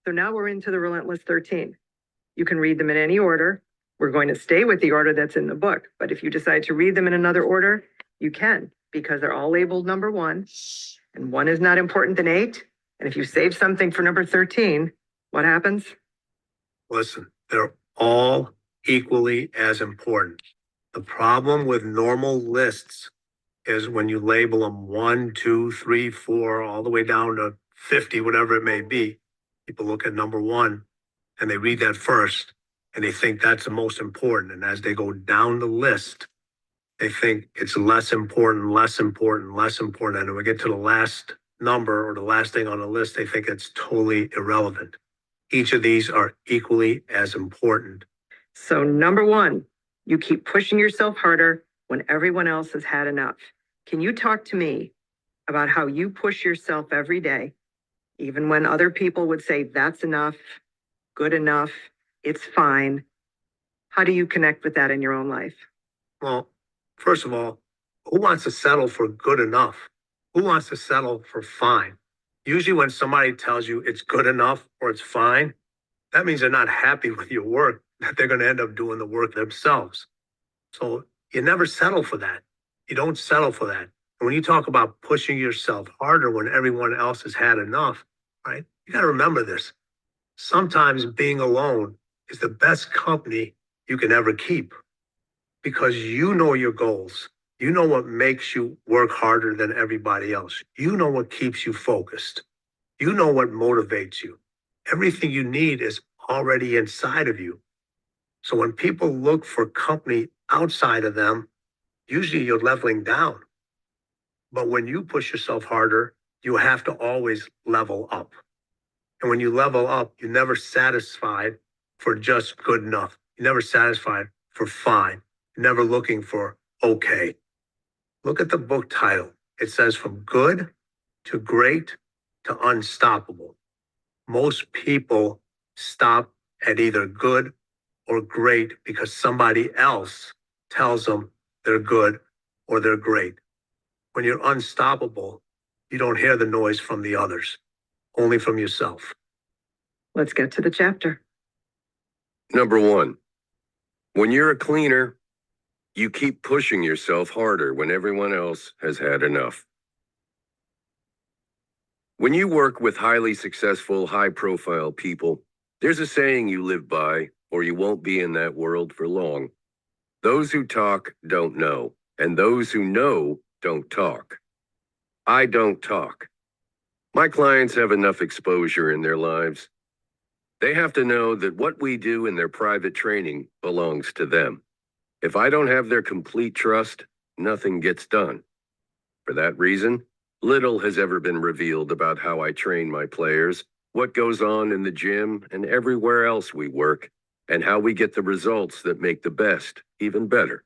So now we're into the Relentless 13. You can read them in any order. We're going to stay with the order that's in the book, but if you decide to read them in another order, you can, because they're all labeled number 1, and 1 is not important than 8. And if you save something for number 13, what happens? Listen, they're all equally as important. The problem with normal lists is when you label them 1, 2, 3, 4, all the way down to 50, whatever it may be, people look at number 1 and they read that first and they think that's the most important. And as they go down the list, they think it's less important, less important, less important. And when we get to the last number or the last thing on the list, they think it's totally irrelevant. Each of these are equally as important. So number 1, you keep pushing yourself harder when everyone else has had enough. Can you talk to me about how you push yourself every day, even when other people would say that's enough, good enough, it's fine? How do you connect with that in your own life? Well, first of all, who wants to settle for good enough? Who wants to settle for fine? Usually when somebody tells you it's good enough or it's fine, that means they're not happy with your work, that they're going to end up doing the work themselves. So you never settle for that. You don't settle for that. And when you talk about pushing yourself harder when everyone else has had enough, right? You got to remember this. Sometimes being alone is the best company you can ever keep, because you know your goals. You know what makes you work harder than everybody else. You know what keeps you focused. You know what motivates you. Everything you need is already inside of you. So when people look for company outside of them, usually you're leveling down. But when you push yourself harder, you have to always level up. And when you level up, you're never satisfied for just good enough. You're never satisfied for fine. You're never looking for okay. Look at the book title. It says from good to great to unstoppable. Most people stop at either good or great because somebody else tells them they're good or they're great. When you're unstoppable, you don't hear the noise from the others, only from yourself. Let's get to the chapter. Number 1, when you're a cleaner, you keep pushing yourself harder when everyone else has had enough. When you work with highly successful, high-profile people, there's a saying you live by, or you won't be in that world for long. Those who talk don't know, and those who know don't talk. I don't talk. My clients have enough exposure in their lives. They have to know that what we do in their private training belongs to them. If I don't have their complete trust, nothing gets done. For that reason, little has ever been revealed about how I train my players, what goes on in the gym and everywhere else we work, and how we get the results that make the best even better.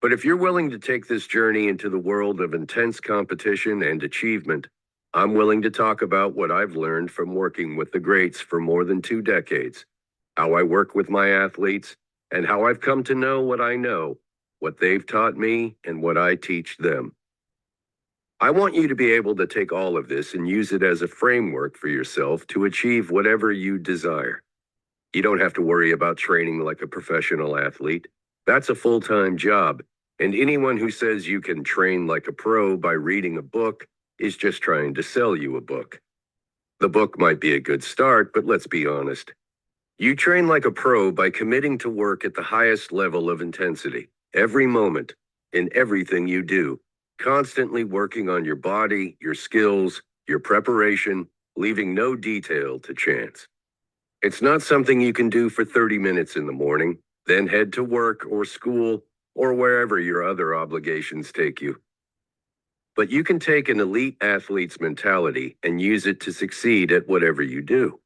But if you're willing to take this journey into the world of intense competition and achievement, I'm willing to talk about what I've learned from working with the greats for more than 2 decades, how I work with my athletes, and how I've come to know what I know, what they've taught me, and what I teach them. I want you to be able to take all of this and use it as a framework for yourself to achieve whatever you desire. You don't have to worry about training like a professional athlete. That's a full-time job, and anyone who says you can train like a pro by reading a book is just trying to sell you a book. The book might be a good start, but let's be honest. You train like a pro by committing to work at the highest level of intensity, every moment, in everything you do, constantly working on your body, your skills, your preparation, leaving no detail to chance. It's not something you can do for 30 minutes in the morning, then head to work or school or wherever your other obligations take you. But you can take an elite athlete's mentality and use it to succeed at whatever you do.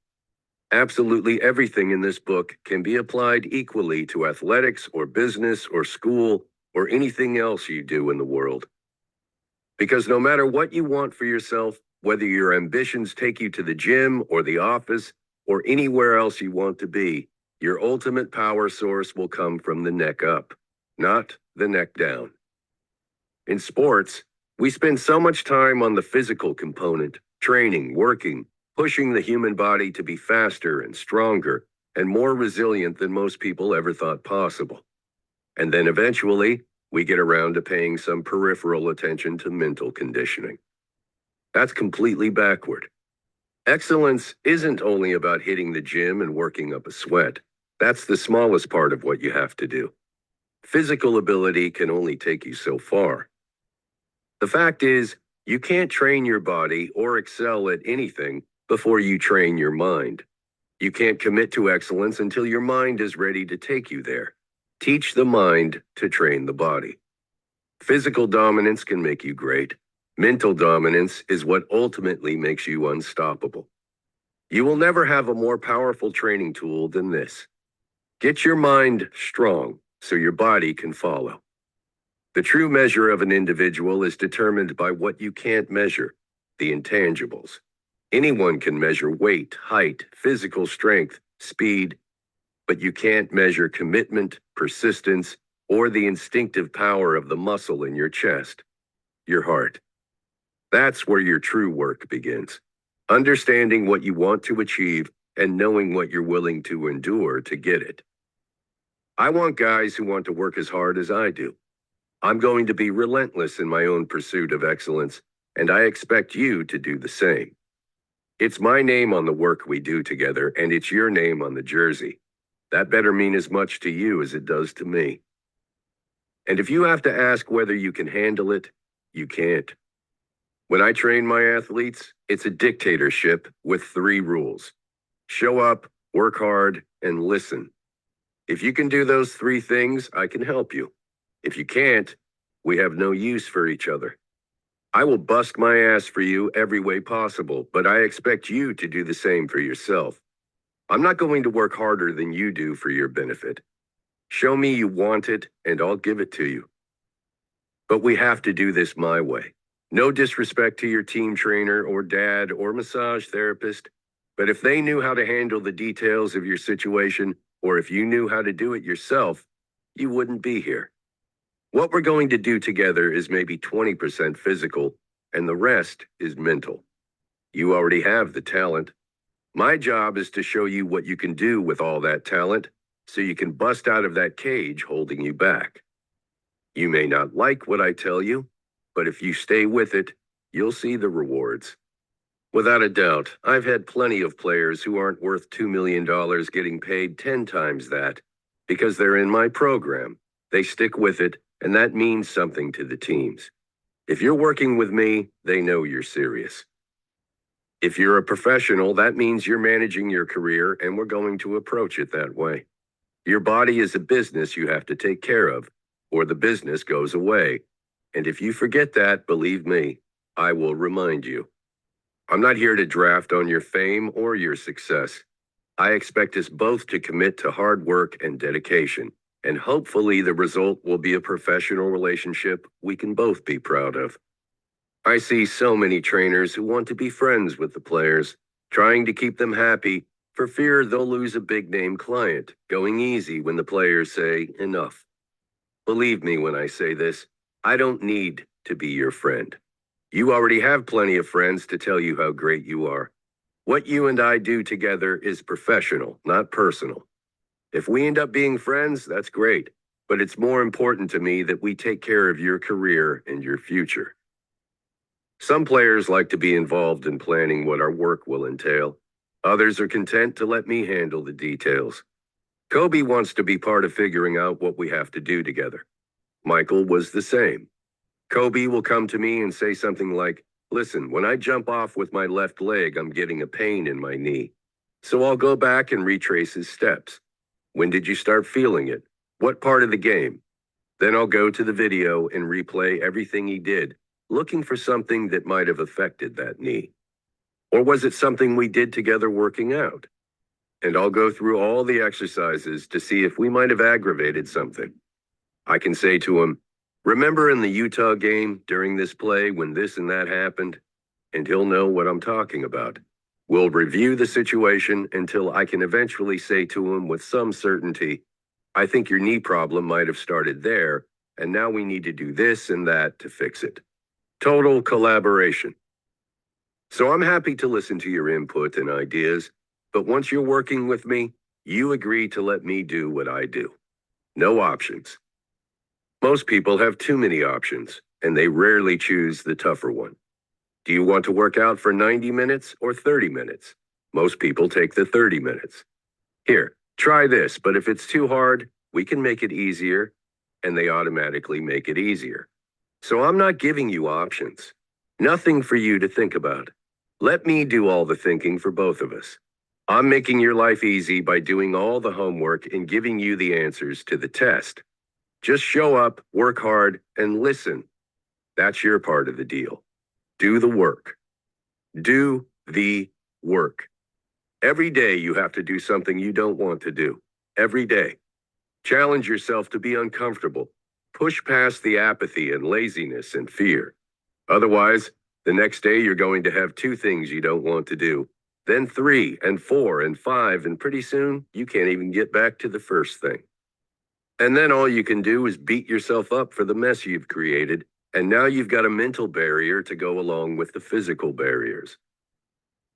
Absolutely everything in this book can be applied equally to athletics or business or school or anything else you do in the world. Because no matter what you want for yourself, whether your ambitions take you to the gym or the office or anywhere else you want to be, your ultimate power source will come from the neck up, not the neck down. In sports, we spend so much time on the physical component, training, working, pushing the human body to be faster and stronger and more resilient than most people ever thought possible. And then eventually, we get around to paying some peripheral attention to mental conditioning. That's completely backward. Excellence isn't only about hitting the gym and working up a sweat. That's the smallest part of what you have to do. Physical ability can only take you so far. The fact is, you can't train your body or excel at anything before you train your mind. You can't commit to excellence until your mind is ready to take you there. Teach the mind to train the body. Physical dominance can make you great. Mental dominance is what ultimately makes you unstoppable. You will never have a more powerful training tool than this. Get your mind strong so your body can follow. The true measure of an individual is determined by what you can't measure, the intangibles. Anyone can measure weight, height, physical strength, speed, but you can't measure commitment, persistence, or the instinctive power of the muscle in your chest, your heart. That's where your true work begins. Understanding what you want to achieve and knowing what you're willing to endure to get it. I want guys who want to work as hard as I do. I'm going to be relentless in my own pursuit of excellence, and I expect you to do the same. It's my name on the work we do together, and it's your name on the jersey. That better mean as much to you as it does to me. And if you have to ask whether you can handle it, you can't. When I train my athletes, it's a dictatorship with 3 rules. Show up, work hard, and listen. If you can do those 3 things, I can help you. If you can't, we have no use for each other. I will bust my ass for you every way possible, but I expect you to do the same for yourself. I'm not going to work harder than you do for your benefit. Show me you want it, and I'll give it to you. But we have to do this my way. No disrespect to your team trainer or dad or massage therapist, but if they knew how to handle the details of your situation, or if you knew how to do it yourself, you wouldn't be here. What we're going to do together is maybe 20% physical, and the rest is mental. You already have the talent. My job is to show you what you can do with all that talent, so you can bust out of that cage holding you back. You may not like what I tell you, but if you stay with it, you'll see the rewards. Without a doubt, I've had plenty of players who aren't worth $2 million getting paid 10 times that because they're in my program. They stick with it, and that means something to the teams. If you're working with me, they know you're serious. If you're a professional, that means you're managing your career, and we're going to approach it that way. Your body is a business you have to take care of, or the business goes away. And if you forget that, believe me, I will remind you. I'm not here to draft on your fame or your success. I expect us both to commit to hard work and dedication, and hopefully the result will be a professional relationship we can both be proud of. I see so many trainers who want to be friends with the players, trying to keep them happy for fear they'll lose a big-name client, going easy when the players say enough. Believe me when I say this, I don't need to be your friend. You already have plenty of friends to tell you how great you are. What you and I do together is professional, not personal. If we end up being friends, that's great, but it's more important to me that we take care of your career and your future. Some players like to be involved in planning what our work will entail. Others are content to let me handle the details. Kobe wants to be part of figuring out what we have to do together. Michael was the same. Kobe will come to me and say something like, "Listen, when I jump off with my left leg, I'm getting a pain in my knee." So I'll go back and retrace his steps. When did you start feeling it? What part of the game? Then I'll go to the video and replay everything he did, looking for something that might have affected that knee. Or was it something we did together working out? And I'll go through all the exercises to see if we might have aggravated something. I can say to him, "Remember in the Utah game during this play when this and that happened?" And he'll know what I'm talking about. We'll review the situation until I can eventually say to him with some certainty, "I think your knee problem might have started there, and now we need to do this and that to fix it." Total collaboration. So I'm happy to listen to your input and ideas, but once you're working with me, you agree to let me do what I do. No options. Most people have too many options, and they rarely choose the tougher one. Do you want to work out for 90 minutes or 30 minutes? Most people take the 30 minutes. Here, try this, but if it's too hard, we can make it easier, and they automatically make it easier. So I'm not giving you options. Nothing for you to think about. Let me do all the thinking for both of us. I'm making your life easy by doing all the homework and giving you the answers to the test. Just show up, work hard, and listen. That's your part of the deal. Do the work. Do the work. Every day you have to do something you don't want to do. Every day. Challenge yourself to be uncomfortable. Push past the apathy and laziness and fear. Otherwise, the next day you're going to have 2 things you don't want to do, then 3 and 4 and 5, and pretty soon you can't even get back to the first thing. And then all you can do is beat yourself up for the mess you've created, and now you've got a mental barrier to go along with the physical barriers.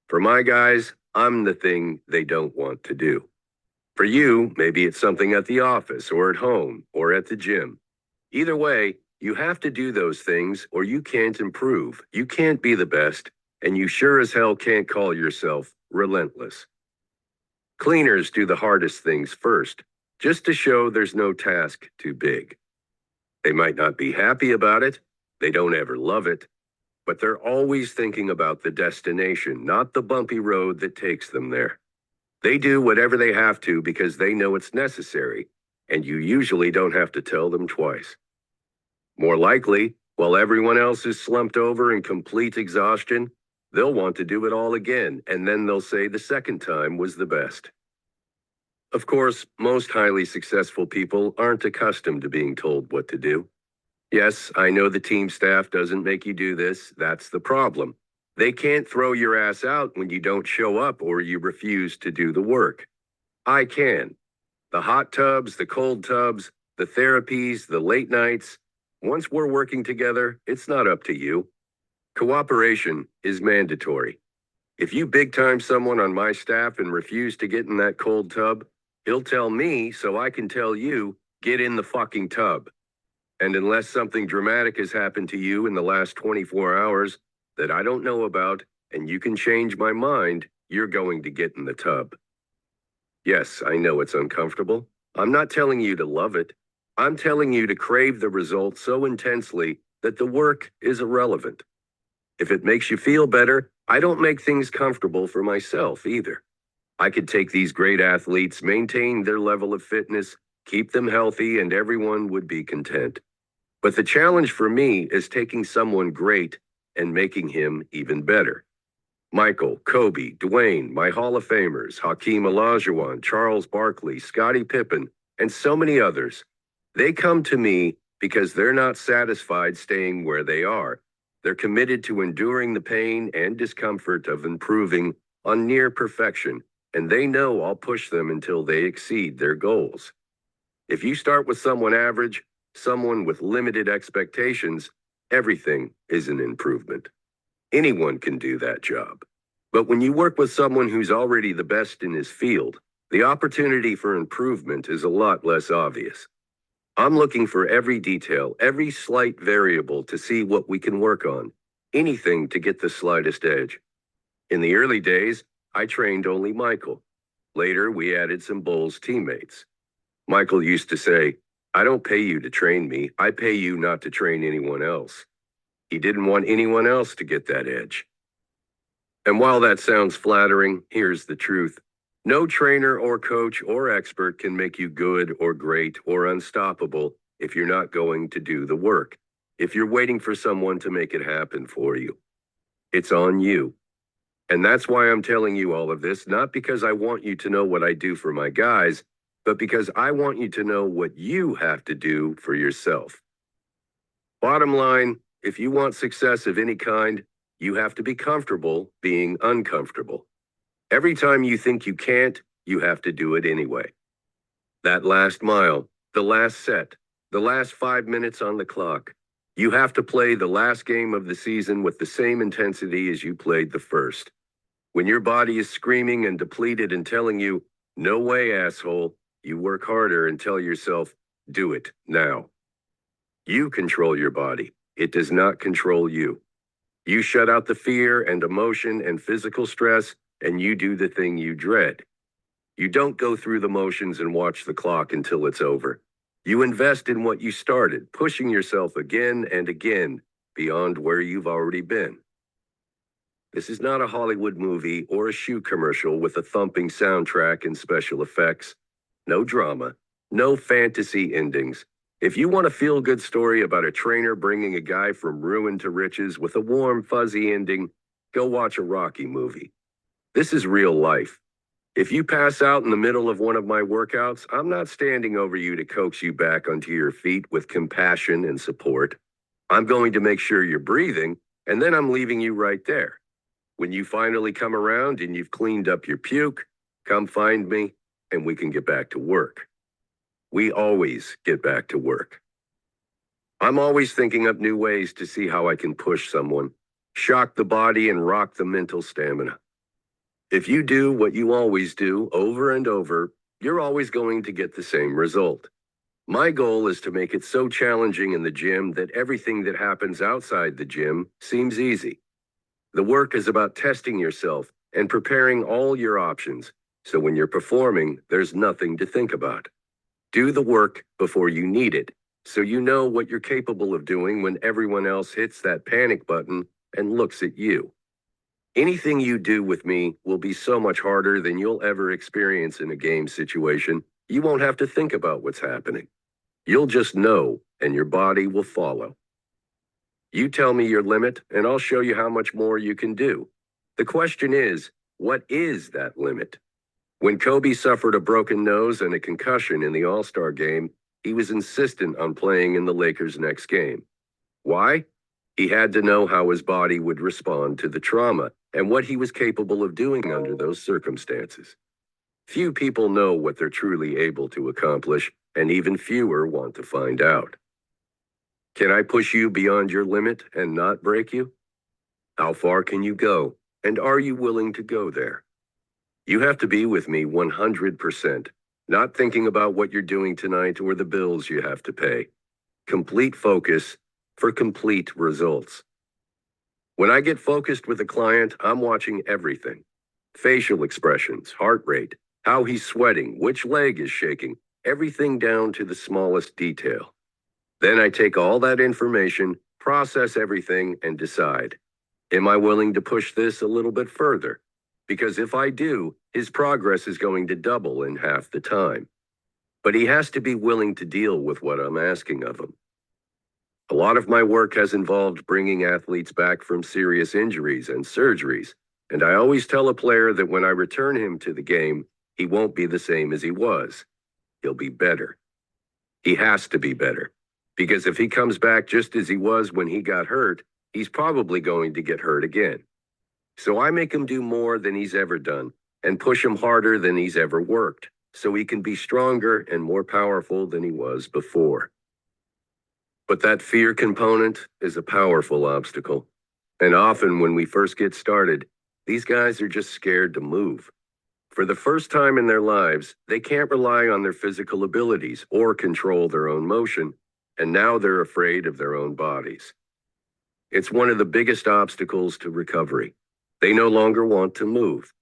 For my guys, I'm the thing they don't want to do. For you, maybe it's something at the office or at home or at the gym. Either way, you have to do those things or you can't improve. You can't be the best, and you sure as hell can't call yourself relentless. Cleaners do the hardest things first, just to show there's no task too big. They might not be happy about it, they don't ever love it, but they're always thinking about the destination, not the bumpy road that takes them there. They do whatever they have to because they know it's necessary, and you usually don't have to tell them twice. More likely, while everyone else is slumped over in complete exhaustion, they'll want to do it all again, and then they'll say the second time was the best. Of course, most highly successful people aren't accustomed to being told what to do. Yes, I know the team staff doesn't make you do this. That's the problem. They can't throw your ass out when you don't show up or you refuse to do the work. I can. The hot tubs, the cold tubs, the therapies, the late nights. Once we're working together, it's not up to you. Cooperation is mandatory. If you big time someone on my staff and refuse to get in that cold tub, he'll tell me so I can tell you, get in the fucking tub. And unless something dramatic has happened to you in the last 24 hours that I don't know about and you can change my mind, you're going to get in the tub. Yes, I know it's uncomfortable. I'm not telling you to love it. I'm telling you to crave the result so intensely that the work is irrelevant. If it makes you feel better, I don't make things comfortable for myself either. I could take these great athletes, maintain their level of fitness, keep them healthy, and everyone would be content. But the challenge for me is taking someone great and making him even better. Michael, Kobe, Dwayne, my Hall of Famers, Hakeem Olajuwon, Charles Barkley, Scottie Pippen, and so many others. They come to me because they're not satisfied staying where they are. They're committed to enduring the pain and discomfort of improving on near perfection, and they know I'll push them until they exceed their goals. If you start with someone average, someone with limited expectations, everything is an improvement. Anyone can do that job. But when you work with someone who's already the best in his field, the opportunity for improvement is a lot less obvious. I'm looking for every detail, every slight variable to see what we can work on, anything to get the slightest edge. In the early days, I trained only Michael. Later, we added some Bulls teammates. Michael used to say, I don't pay you to train me, I pay you not to train anyone else. He didn't want anyone else to get that edge. And while that sounds flattering, here's the truth. No trainer or coach or expert can make you good or great or unstoppable if you're not going to do the work, if you're waiting for someone to make it happen for you. It's on you. And that's why I'm telling you all of this, not because I want you to know what I do for my guys, but because I want you to know what you have to do for yourself. Bottom line, if you want success of any kind, you have to be comfortable being uncomfortable. Every time you think you can't, you have to do it anyway. That last mile, the last set, the last 5 minutes on the clock, You have to play the last game of the season with the same intensity as you played the first. When your body is screaming and depleted and telling you, no way, asshole, you work harder and tell yourself, do it now. You control your body. It does not control you. You shut out the fear and emotion and physical stress, and you do the thing you dread. You don't go through the motions and watch the clock until it's over. You invest in what you started, pushing yourself again and again beyond where you've already been. This is not a Hollywood movie or a shoe commercial with a thumping soundtrack and special effects. No drama, no fantasy endings. If you want a feel-good story about a trainer bringing a guy from ruin to riches with a warm, fuzzy ending, go watch a Rocky movie. This is real life. If you pass out in the middle of one of my workouts, I'm not standing over you to coax you back onto your feet with compassion and support. I'm going to make sure you're breathing, and then I'm leaving you right there. When you finally come around and you've cleaned up your puke, come find me, and we can get back to work. We always get back to work. I'm always thinking up new ways to see how I can push someone, shock the body and rock the mental stamina. If you do what you always do over and over, you're always going to get the same result. My goal is to make it so challenging in the gym that everything that happens outside the gym seems easy. The work is about testing yourself and preparing all your options, so when you're performing, there's nothing to think about. Do the work before you need it, so you know what you're capable of doing when everyone else hits that panic button and looks at you. Anything you do with me will be so much harder than you'll ever experience in a game situation. You won't have to think about what's happening. You'll just know, and your body will follow. You tell me your limit, and I'll show you how much more you can do. The question is, what is that limit? When Kobe suffered a broken nose and a concussion in the All-Star game, he was insistent on playing in the Lakers' next game. Why? He had to know how his body would respond to the trauma and what he was capable of doing under those circumstances. Few people know what they're truly able to accomplish, and even fewer want to find out. Can I push you beyond your limit and not break you? How far can you go, and are you willing to go there? You have to be with me 100%, not thinking about what you're doing tonight or the bills you have to pay. Complete focus for complete results. When I get focused with a client, I'm watching everything. Facial expressions, heart rate, how he's sweating, which leg is shaking, everything down to the smallest detail. Then I take all that information, process everything, and decide, am I willing to push this a little bit further? Because if I do, his progress is going to double in half the time. But he has to be willing to deal with what I'm asking of him. A lot of my work has involved bringing athletes back from serious injuries and surgeries, and I always tell a player that when I return him to the game, he won't be the same as he was. He'll be better. He has to be better, because if he comes back just as he was when he got hurt, he's probably going to get hurt again. So I make him do more than he's ever done and push him harder than he's ever worked, so he can be stronger and more powerful than he was before. But that fear component is a powerful obstacle. And often when we first get started, these guys are just scared to move. For the first time in their lives, they can't rely on their physical abilities or control their own motion, and now they're afraid of their own bodies. It's one of the biggest obstacles to recovery. They no longer want to move.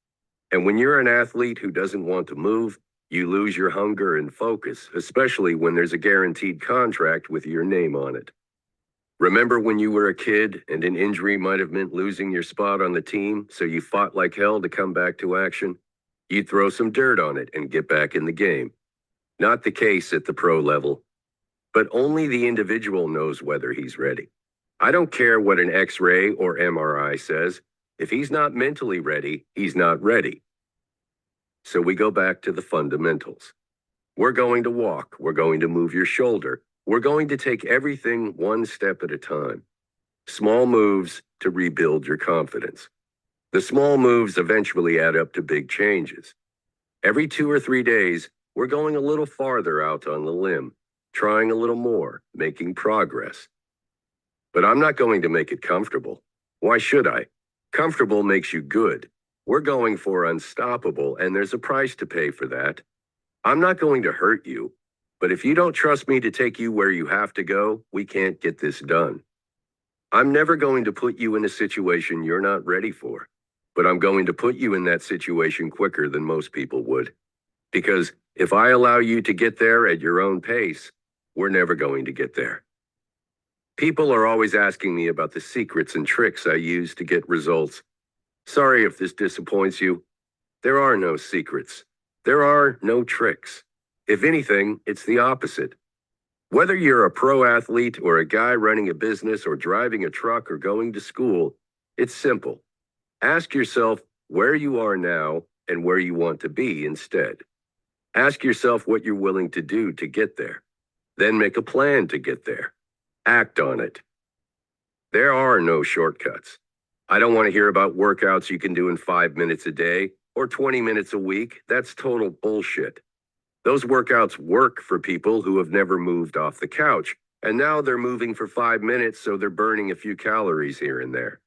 And when you're an athlete who doesn't want to move, you lose your hunger and focus, especially when there's a guaranteed contract with your name on it. Remember when you were a kid and an injury might have meant losing your spot on the team, so you fought like hell to come back to action? You'd throw some dirt on it and get back in the game. Not the case at the pro level, but only the individual knows whether he's ready. I don't care what an X-ray or MRI says. If he's not mentally ready, he's not ready. So we go back to the fundamentals. We're going to walk. We're going to move your shoulder. We're going to take everything one step at a time. Small moves to rebuild your confidence. The small moves eventually add up to big changes. Every 2 or 3 days, we're going a little farther out on the limb, trying a little more, making progress. But I'm not going to make it comfortable. Why should I? Comfortable makes you good. We're going for unstoppable, and there's a price to pay for that. I'm not going to hurt you, but if you don't trust me to take you where you have to go, we can't get this done. I'm never going to put you in a situation you're not ready for, but I'm going to put you in that situation quicker than most people would. Because if I allow you to get there at your own pace, we're never going to get there. People are always asking me about the secrets and tricks I use to get results. Sorry if this disappoints you. There are no secrets. There are no tricks. If anything, it's the opposite. Whether you're a pro athlete or a guy running a business or driving a truck or going to school, it's simple. Ask yourself where you are now and where you want to be instead. Ask yourself what you're willing to do to get there. Then make a plan to get there. Act on it. There are no shortcuts. I don't want to hear about workouts you can do in 5 minutes a day or 20 minutes a week. That's total bullshit. Those workouts work for people who have never moved off the couch, and now they're moving for 5 minutes, so they're burning a few calories here and there.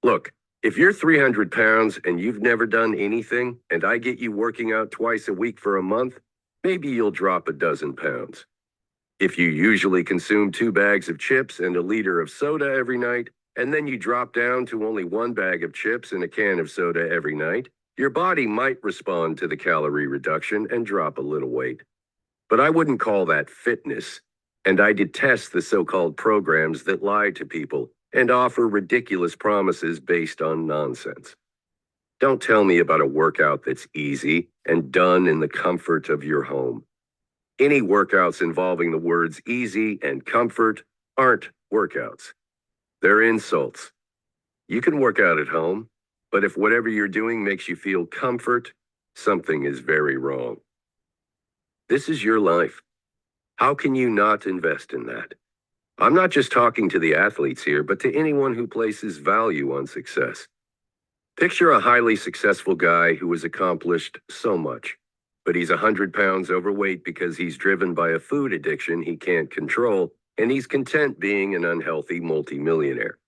Look, if you're 300 pounds and you've never done anything, and I get you working out twice a week for a month, maybe you'll drop a dozen pounds. If you usually consume 2 bags of chips and a liter of soda every night, and then you drop down to only 1 bag of chips and a can of soda every night, your body might respond to the calorie reduction and drop a little weight. But I wouldn't call that fitness, and I detest the so-called programs that lie to people and offer ridiculous promises based on nonsense. Don't tell me about a workout that's easy and done in the comfort of your home. Any workouts involving the words easy and comfort aren't workouts. They're insults. You can work out at home, but if whatever you're doing makes you feel comfort, something is very wrong. This is your life. How can you not invest in that? I'm not just talking to the athletes here, but to anyone who places value on success. Picture a highly successful guy who has accomplished so much, but he's 100 pounds overweight because he's driven by a food addiction he can't control, and he's content being an unhealthy multimillionaire.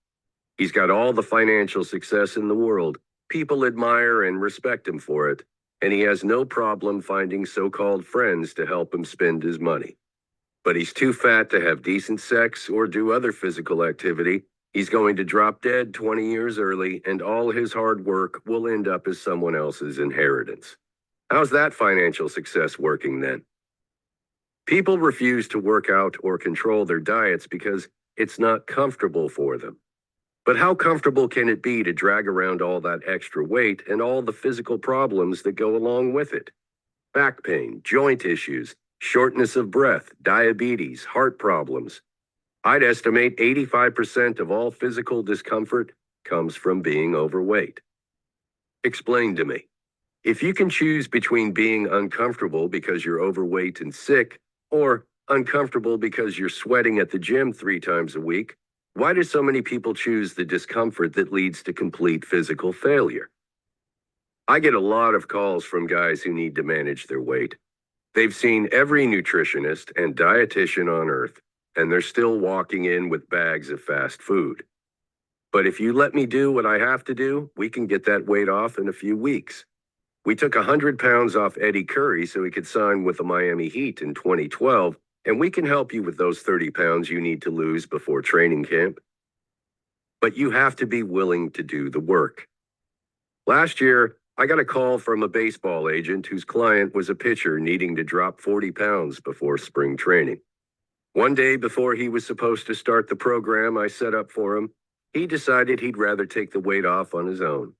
He's got all the financial success in the world. People admire and respect him for it, and he has no problem finding so-called friends to help him spend his money. But he's too fat to have decent sex or do other physical activity. He's going to drop dead 20 years early, and all his hard work will end up as someone else's inheritance. How's that financial success working then? People refuse to work out or control their diets because it's not comfortable for them. But how comfortable can it be to drag around all that extra weight and all the physical problems that go along with it? Back pain, joint issues, shortness of breath, diabetes, heart problems. I'd estimate 85% of all physical discomfort comes from being overweight. Explain to me. If you can choose between being uncomfortable because you're overweight and sick, or uncomfortable because you're sweating at the gym 3 times a week, why do so many people choose the discomfort that leads to complete physical failure? I get a lot of calls from guys who need to manage their weight. They've seen every nutritionist and dietitian on earth, and they're still walking in with bags of fast food. But if you let me do what I have to do, we can get that weight off in a few weeks. We took 100 pounds off Eddie Curry so he could sign with the Miami Heat in 2012, and we can help you with those 30 pounds you need to lose before training camp. But you have to be willing to do the work. Last year, I got a call from a baseball agent whose client was a pitcher needing to drop 40 pounds before spring training. One day before he was supposed to start the program I set up for him, he decided he'd rather take the weight off on his own.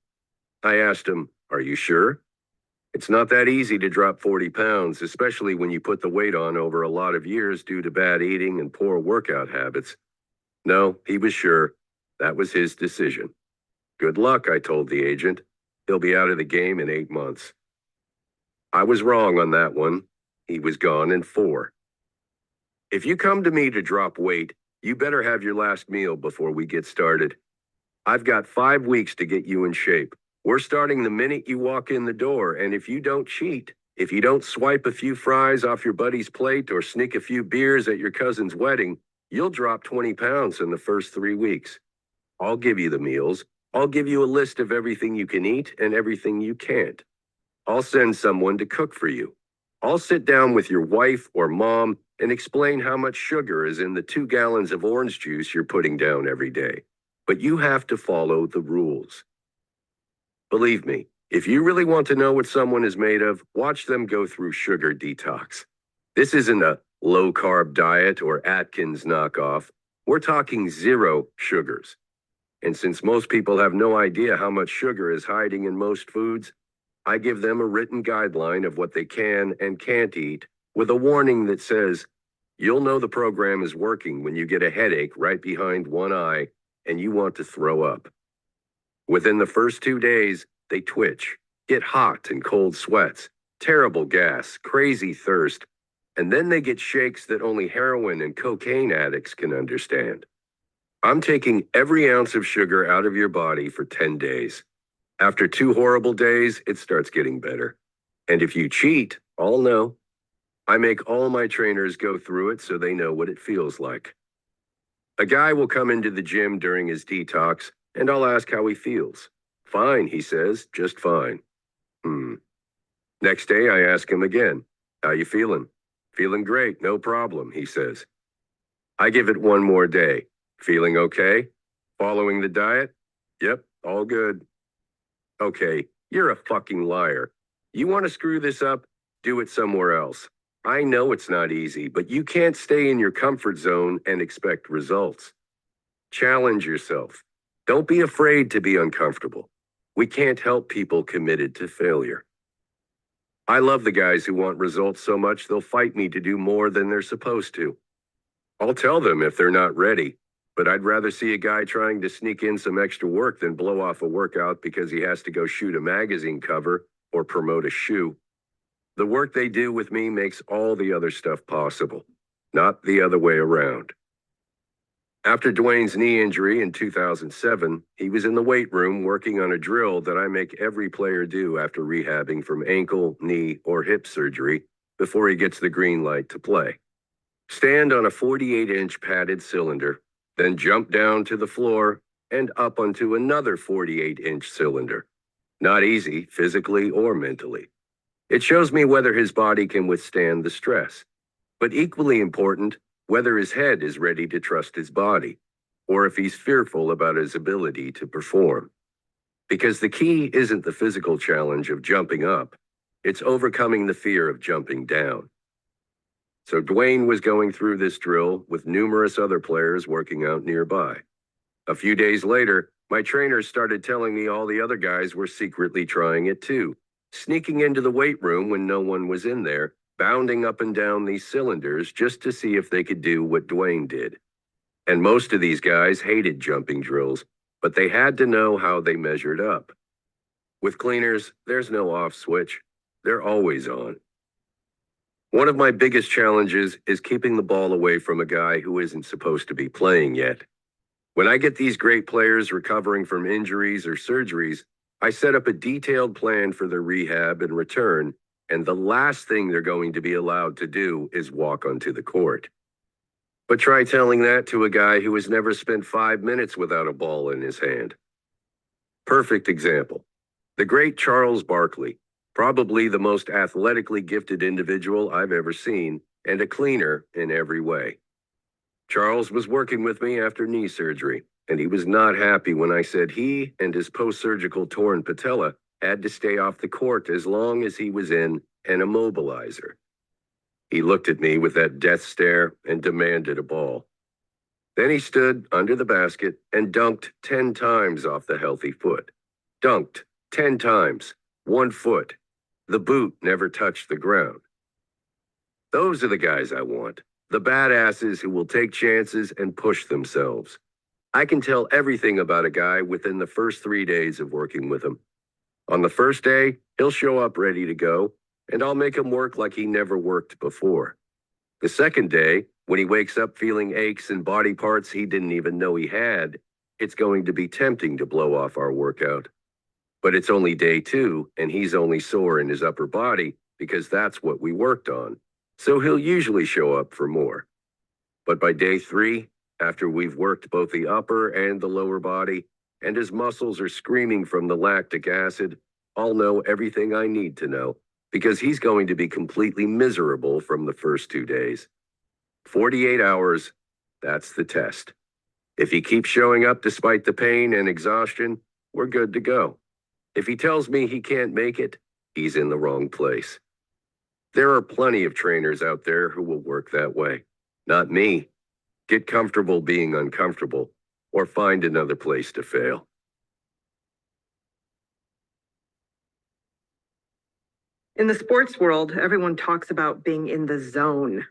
I asked him, "Are you sure?" It's not that easy to drop 40 pounds, especially when you put the weight on over a lot of years due to bad eating and poor workout habits. No, he was sure. That was his decision. Good luck, I told the agent. He'll be out of the game in 8 months. I was wrong on that one. He was gone in 4. If you come to me to drop weight, you better have your last meal before we get started. I've got 5 weeks to get you in shape. We're starting the minute you walk in the door, and if you don't cheat, if you don't swipe a few fries off your buddy's plate or sneak a few beers at your cousin's wedding, You'll drop 20 pounds in the first 3 weeks. I'll give you the meals. I'll give you a list of everything you can eat and everything you can't. I'll send someone to cook for you. I'll sit down with your wife or mom and explain how much sugar is in the 2 gallons of orange juice you're putting down every day. But you have to follow the rules. Believe me, if you really want to know what someone is made of, watch them go through sugar detox. This isn't a low-carb diet or Atkins knockoff. We're talking 0 sugars. And since most people have no idea how much sugar is hiding in most foods, I give them a written guideline of what they can and can't eat with a warning that says, you'll know the program is working when you get a headache right behind one eye and you want to throw up. Within the first 2 days, they twitch, get hot and cold sweats, terrible gas, crazy thirst, and then they get shakes that only heroin and cocaine addicts can understand. I'm taking every ounce of sugar out of your body for 10 days. After 2 horrible days, it starts getting better. And if you cheat, I'll know. I make all my trainers go through it so they know what it feels like. A guy will come into the gym during his detox, and I'll ask how he feels. Fine, he says, just fine. Next day, I ask him again, how you feeling? Feeling great, no problem, he says. I give it 1 more day. Feeling okay? Following the diet? Yep, all good. Okay, you're a fucking liar. You want to screw this up? Do it somewhere else. I know it's not easy, but you can't stay in your comfort zone and expect results. Challenge yourself. Don't be afraid to be uncomfortable. We can't help people committed to failure. I love the guys who want results so much they'll fight me to do more than they're supposed to. I'll tell them if they're not ready, but I'd rather see a guy trying to sneak in some extra work than blow off a workout because he has to go shoot a magazine cover or promote a shoe. The work they do with me makes all the other stuff possible, not the other way around. After Dwayne's knee injury in 2007, he was in the weight room working on a drill that I make every player do after rehabbing from ankle, knee, or hip surgery before he gets the green light to play. Stand on a 48-inch padded cylinder, then jump down to the floor and up onto another 48-inch cylinder. Not easy, physically or mentally. It shows me whether his body can withstand the stress. But equally important, whether his head is ready to trust his body, or if he's fearful about his ability to perform. Because the key isn't the physical challenge of jumping up, it's overcoming the fear of jumping down. So Dwayne was going through this drill with numerous other players working out nearby. A few days later, my trainers started telling me all the other guys were secretly trying it too, sneaking into the weight room when no one was in there, bounding up and down these cylinders just to see if they could do what Dwayne did. And most of these guys hated jumping drills, but they had to know how they measured up. With cleaners, there's no off switch. They're always on. One of my biggest challenges is keeping the ball away from a guy who isn't supposed to be playing yet. When I get these great players recovering from injuries or surgeries, I set up a detailed plan for their rehab and return, and the last thing they're going to be allowed to do is walk onto the court. But try telling that to a guy who has never spent 5 minutes without a ball in his hand. Perfect example. The great Charles Barkley, probably the most athletically gifted individual I've ever seen, and a cleaner in every way. Charles was working with me after knee surgery, and he was not happy when I said he and his post-surgical torn patella had to stay off the court as long as he was in an immobilizer. He looked at me with that death stare and demanded a ball. Then he stood under the basket and dunked 10 times off the healthy foot. Dunked 10 times, 1 foot. The boot never touched the ground. Those are the guys I want, the badasses who will take chances and push themselves. I can tell everything about a guy within the first 3 days of working with him. On the first day, he'll show up ready to go, and I'll make him work like he never worked before. The second day, when he wakes up feeling aches in body parts he didn't even know he had, it's going to be tempting to blow off our workout. But it's only day 2, and he's only sore in his upper body because that's what we worked on. So he'll usually show up for more. But by day 3, after we've worked both the upper and the lower body, and his muscles are screaming from the lactic acid, I'll know everything I need to know, because he's going to be completely miserable from the first 2 days. 48 hours, that's the test. If he keeps showing up despite the pain and exhaustion, we're good to go. If he tells me he can't make it, he's in the wrong place. There are plenty of trainers out there who will work that way. Not me. Get comfortable being uncomfortable, or find another place to fail. In the sports world, everyone talks about being in the zone,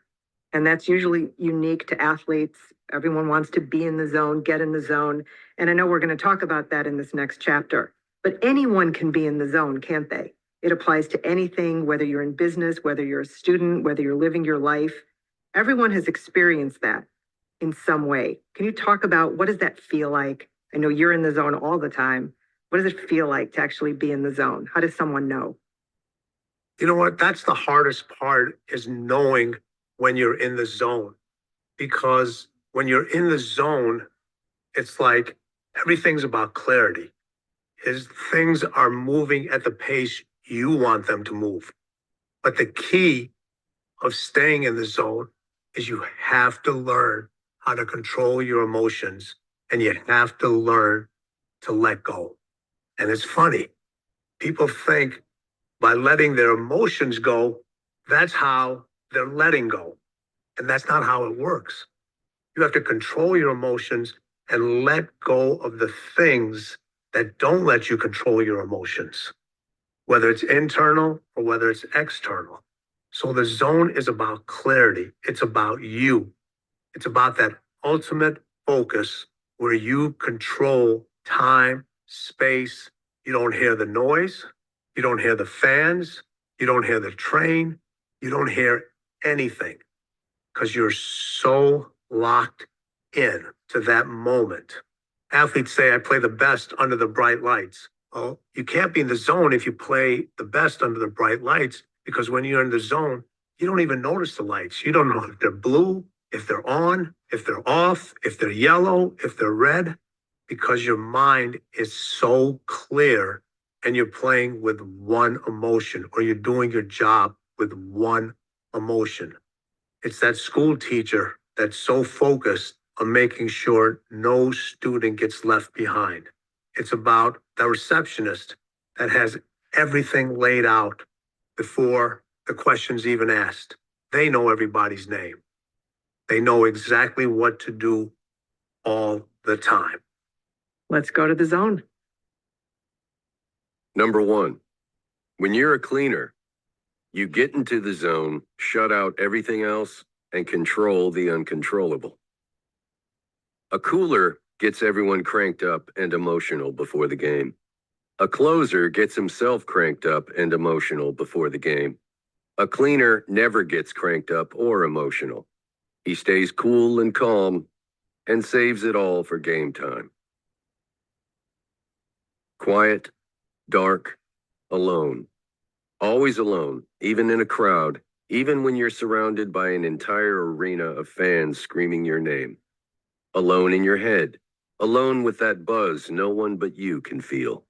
and that's usually unique to athletes. Everyone wants to be in the zone, get in the zone. And I know we're going to talk about that in this next chapter. But anyone can be in the zone, can't they? It applies to anything, whether you're in business, whether you're a student, whether you're living your life. Everyone has experienced that in some way. Can you talk about what does that feel like? I know you're in the zone all the time. What does it feel like to actually be in the zone? How does someone know? You know what? That's the hardest part, is knowing when you're in the zone. Because when you're in the zone, it's like everything's about clarity. Things are moving at the pace you want them to move. But the key of staying in the zone is you have to learn how to control your emotions, and you have to learn to let go. And it's funny. People think by letting their emotions go, that's how they're letting go. And that's not how it works. You have to control your emotions and let go of the things that don't let you control your emotions, whether it's internal or whether it's external. So the zone is about clarity. It's about you. It's about that ultimate focus where you control time, space. You don't hear the noise. You don't hear the fans. You don't hear the train. You don't hear anything, because you're so locked in to that moment. Athletes say, I play the best under the bright lights. Well, you can't be in the zone if you play the best under the bright lights, because when you're in the zone, you don't even notice the lights. You don't know if they're blue, if they're on, if they're off, if they're yellow, if they're red, because your mind is so clear and you're playing with one emotion, or you're doing your job with one emotion. It's that school teacher that's so focused on making sure no student gets left behind. It's about the receptionist that has everything laid out before the question's even asked. They know everybody's name. They know exactly what to do all the time. Let's go to the zone. Number 1, when you're a cleaner, you get into the zone, shut out everything else, and control the uncontrollable. A cooler gets everyone cranked up and emotional before the game. A closer gets himself cranked up and emotional before the game. A cleaner never gets cranked up or emotional. He stays cool and calm and saves it all for game time. Quiet, dark, alone. Always alone, even in a crowd, even when you're surrounded by an entire arena of fans screaming your name. Alone in your head, alone with that buzz no one but you can feel.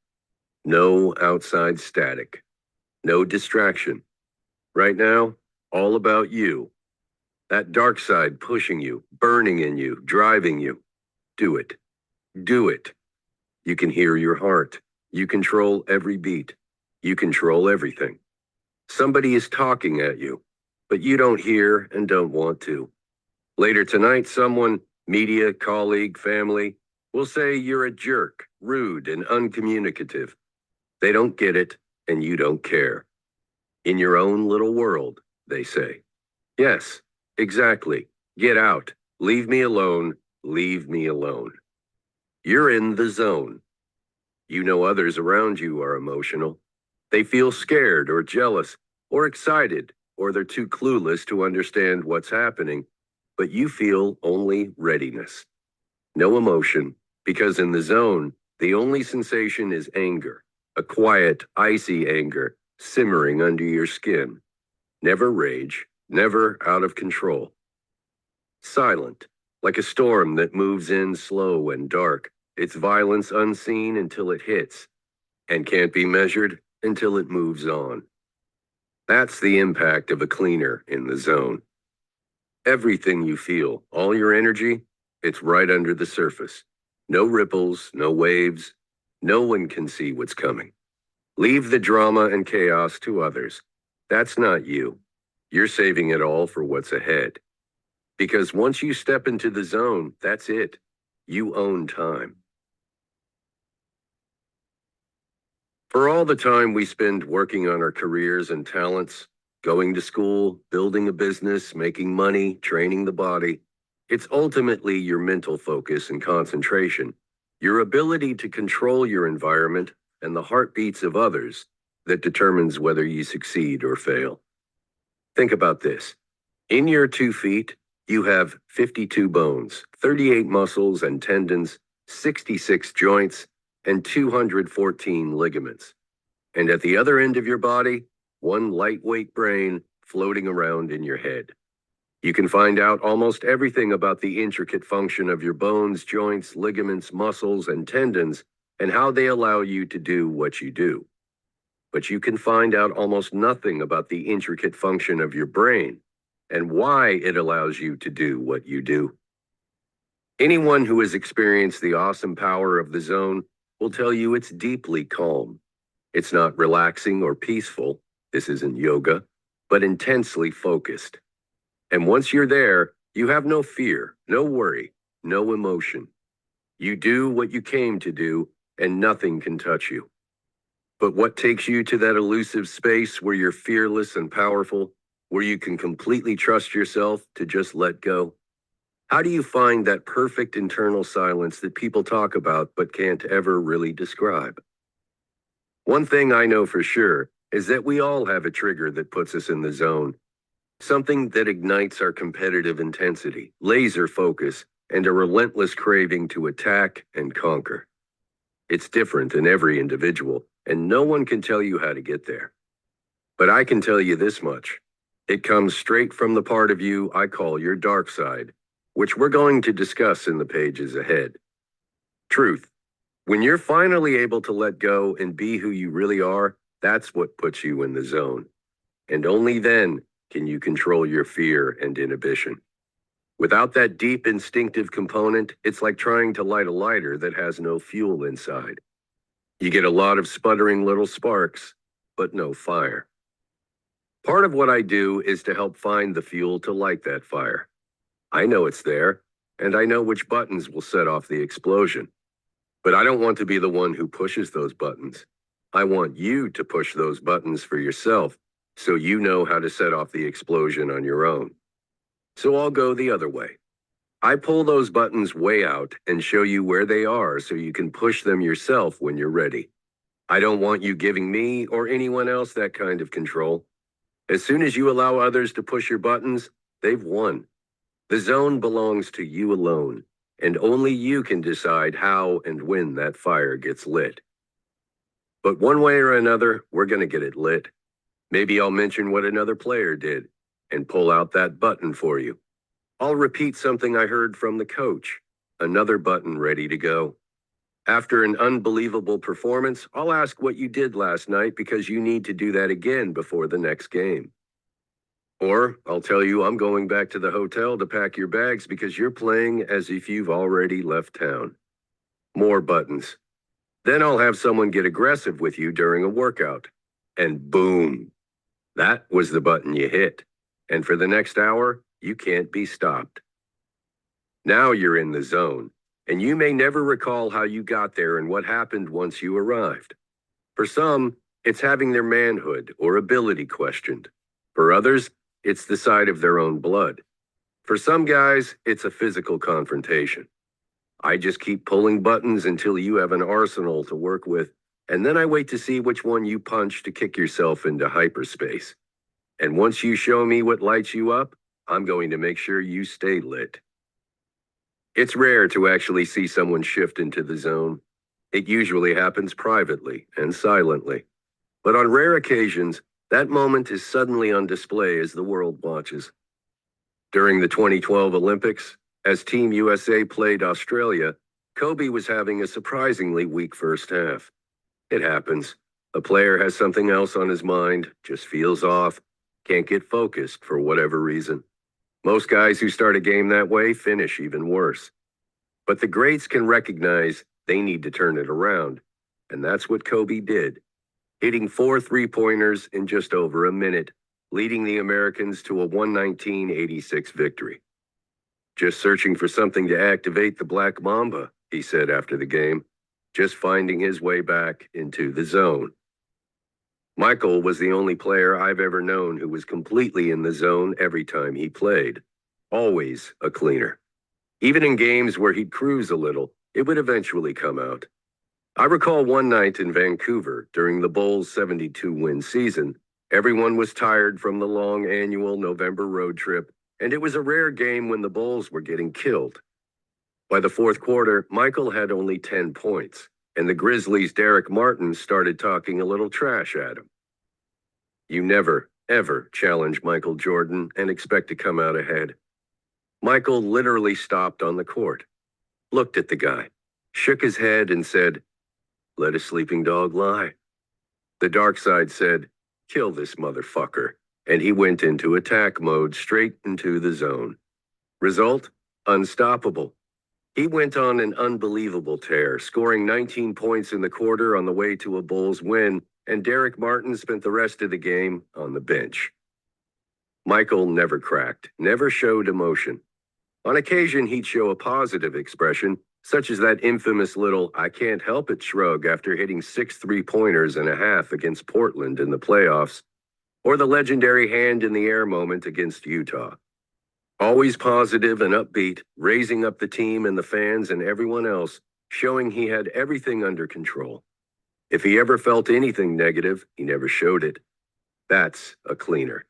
No outside static, no distraction. Right now, all about you. That dark side pushing you, burning in you, driving you. Do it. Do it. You can hear your heart. You control every beat. You control everything. Somebody is talking at you, but you don't hear and don't want to. Later tonight, someone, media, colleague, family, will say you're a jerk, rude, and uncommunicative. They don't get it, and you don't care. In your own little world, they say. Yes, exactly. Get out. Leave me alone. Leave me alone. You're in the zone. You know others around you are emotional. They feel scared or jealous or excited, or they're too clueless to understand what's happening, but you feel only readiness. No emotion, because in the zone, the only sensation is anger, a quiet, icy anger simmering under your skin. Never rage, never out of control. Silent, like a storm that moves in slow and dark, its violence unseen until it hits, and can't be measured until it moves on. That's the impact of a cleaner in the zone. Everything you feel, all your energy, it's right under the surface. No ripples, no waves. No one can see what's coming. Leave the drama and chaos to others. That's not you. You're saving it all for what's ahead. Because once you step into the zone, that's it. You own time. For all the time we spend working on our careers and talents, going to school, building a business, making money, training the body, it's ultimately your mental focus and concentration, your ability to control your environment and the heartbeats of others that determines whether you succeed or fail. Think about this. In your 2 feet, you have 52 bones, 38 muscles and tendons, 66 joints, and 214 ligaments. And at the other end of your body, one lightweight brain floating around in your head. You can find out almost everything about the intricate function of your bones, joints, ligaments, muscles, and tendons, and how they allow you to do what you do. But you can find out almost nothing about the intricate function of your brain and why it allows you to do what you do. Anyone who has experienced the awesome power of the zone will tell you it's deeply calm. It's not relaxing or peaceful, this isn't yoga, but intensely focused. And once you're there, you have no fear, no worry, no emotion. You do what you came to do, and nothing can touch you. But what takes you to that elusive space where you're fearless and powerful, where you can completely trust yourself to just let go? How do you find that perfect internal silence that people talk about but can't ever really describe? One thing I know for sure is that we all have a trigger that puts us in the zone. Something that ignites our competitive intensity, laser focus, and a relentless craving to attack and conquer. It's different in every individual, and no one can tell you how to get there. But I can tell you this much. It comes straight from the part of you I call your dark side, which we're going to discuss in the pages ahead. Truth. When you're finally able to let go and be who you really are, that's what puts you in the zone. And only then can you control your fear and inhibition. Without that deep instinctive component, it's like trying to light a lighter that has no fuel inside. You get a lot of sputtering little sparks, but no fire. Part of what I do is to help find the fuel to light that fire. I know it's there, and I know which buttons will set off the explosion. But I don't want to be the one who pushes those buttons. I want you to push those buttons for yourself, so you know how to set off the explosion on your own. So I'll go the other way. I pull those buttons way out and show you where they are so you can push them yourself when you're ready. I don't want you giving me or anyone else that kind of control. As soon as you allow others to push your buttons, they've won. The zone belongs to you alone, and only you can decide how and when that fire gets lit. But one way or another, we're going to get it lit. Maybe I'll mention what another player did and pull out that button for you. I'll repeat something I heard from the coach, another button ready to go. After an unbelievable performance, I'll ask what you did last night because you need to do that again before the next game. Or I'll tell you I'm going back to the hotel to pack your bags because you're playing as if you've already left town. More buttons. Then I'll have someone get aggressive with you during a workout. And boom, that was the button you hit. And for the next hour, you can't be stopped. Now you're in the zone, and you may never recall how you got there and what happened once you arrived. For some, it's having their manhood or ability questioned. For others, it's the side of their own blood. For some guys, it's a physical confrontation. I just keep pulling buttons until you have an arsenal to work with, and then I wait to see which one you punch to kick yourself into hyperspace. And once you show me what lights you up, I'm going to make sure you stay lit. It's rare to actually see someone shift into the zone. It usually happens privately and silently. But on rare occasions, that moment is suddenly on display as the world watches. During the 2012 Olympics, as Team USA played Australia, Kobe was having a surprisingly weak first half. It happens. A player has something else on his mind, just feels off, can't get focused for whatever reason. Most guys who start a game that way finish even worse. But the greats can recognize they need to turn it around, and that's what Kobe did, hitting 4 three-pointers in just over a minute, leading the Americans to a 119-86 victory. Just searching for something to activate the Black Mamba, he said after the game, just finding his way back into the zone. Michael was the only player I've ever known who was completely in the zone every time he played. Always a cleaner. Even in games where he'd cruise a little, it would eventually come out. I recall one night in Vancouver during the Bulls' 72-win season. Everyone was tired from the long annual November road trip, and it was a rare game when the Bulls were getting killed. By the fourth quarter, Michael had only 10 points, and the Grizzlies' Derek Martin started talking a little trash at him. You never, ever challenge Michael Jordan and expect to come out ahead. Michael literally stopped on the court, looked at the guy, shook his head and said, "Let a sleeping dog lie." The dark side said, "Kill this motherfucker," and he went into attack mode straight into the zone. Result? Unstoppable. He went on an unbelievable tear, scoring 19 points in the quarter on the way to a Bulls win, and Derek Martin spent the rest of the game on the bench. Michael never cracked, never showed emotion. On occasion, he'd show a positive expression, such as that infamous little "I can't help it" shrug after hitting 6 three-pointers and a half against Portland in the playoffs, or the legendary hand in the air moment against Utah. Always positive and upbeat, raising up the team and the fans and everyone else, showing he had everything under control. If he ever felt anything negative, he never showed it. That's a cleaner.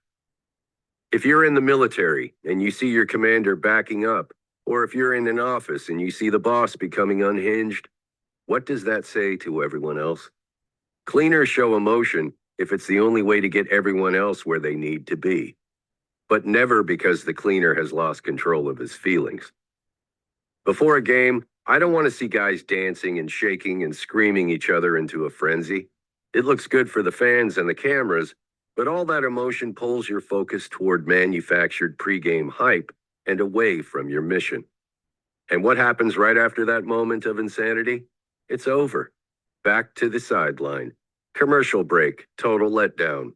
If you're in the military and you see your commander backing up, or if you're in an office and you see the boss becoming unhinged, what does that say to everyone else? Cleaners show emotion if it's the only way to get everyone else where they need to be, but never because the cleaner has lost control of his feelings. Before a game, I don't want to see guys dancing and shaking and screaming each other into a frenzy. It looks good for the fans and the cameras, but all that emotion pulls your focus toward manufactured pregame hype and away from your mission. And what happens right after that moment of insanity? It's over. Back to the sideline. Commercial break, total letdown.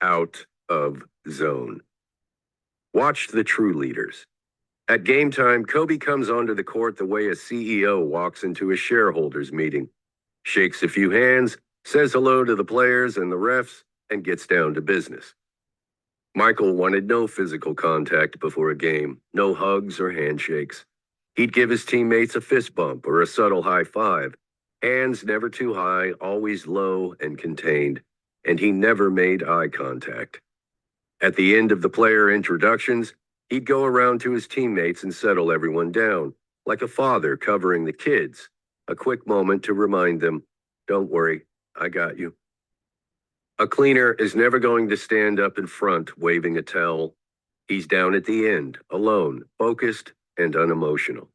Out of zone. Watch the true leaders. At game time, Kobe comes onto the court the way a CEO walks into a shareholders meeting, shakes a few hands, says hello to the players and the refs, and gets down to business. Michael wanted no physical contact before a game, no hugs or handshakes. He'd give his teammates a fist bump or a subtle high five, hands never too high, always low and contained, and he never made eye contact. At the end of the player introductions, he'd go around to his teammates and settle everyone down, like a father covering the kids, a quick moment to remind them, "Don't worry, I got you." A cleaner is never going to stand up in front waving a towel. He's down at the end, alone, focused, and unemotional.